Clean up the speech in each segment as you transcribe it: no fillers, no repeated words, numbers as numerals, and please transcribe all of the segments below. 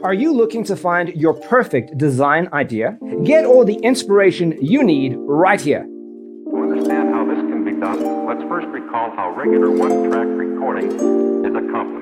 Are you looking to find your perfect design idea? Get all the inspiration you need right here. To understand how this can be done, let's first recall how regular one-track recording is accomplished.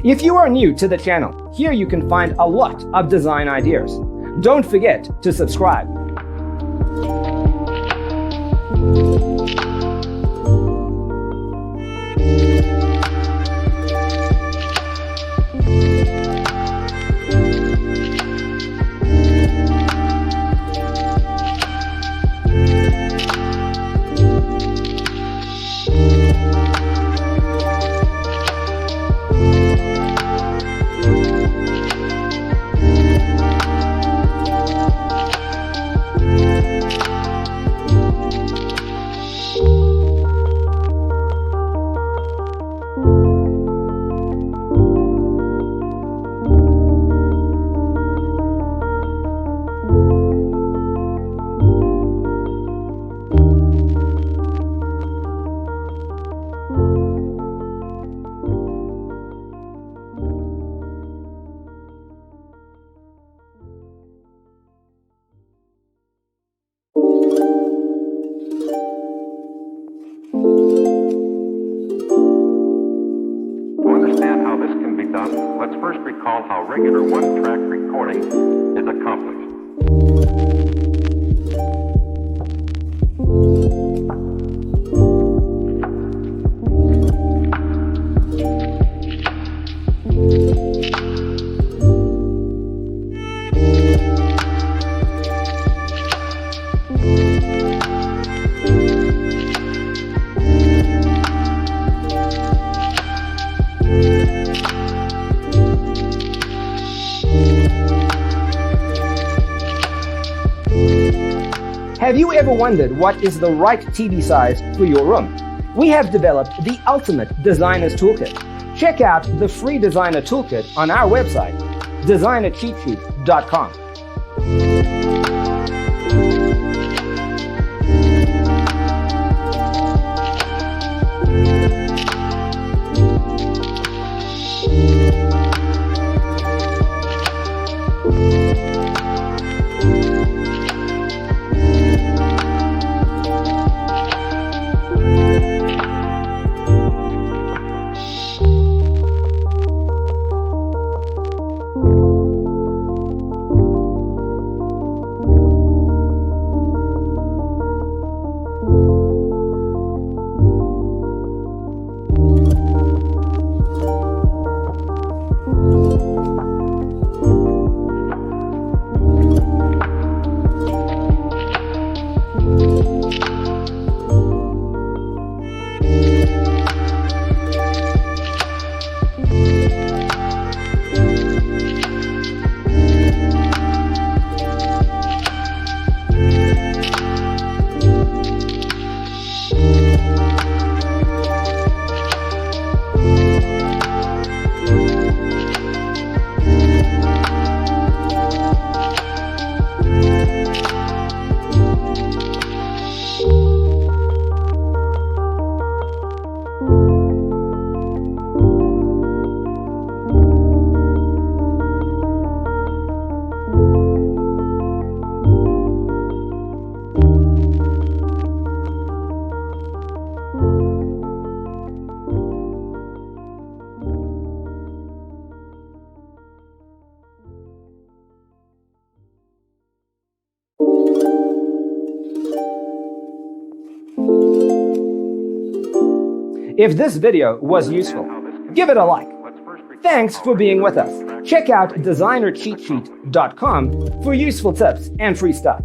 If you are new to the channel, here you can find a lot of design ideas. Don't forget to subscribe. Let's first recall how regular one-track recording is accomplished. Have you ever wondered what is the right TV size for your room? We have developed the ultimate designer's toolkit. Check out the free designer toolkit on our website, designercheatsheet.com. If this video was useful, give it a like. Thanks for being with us. Check out designercheatsheet.com for useful tips and free stuff.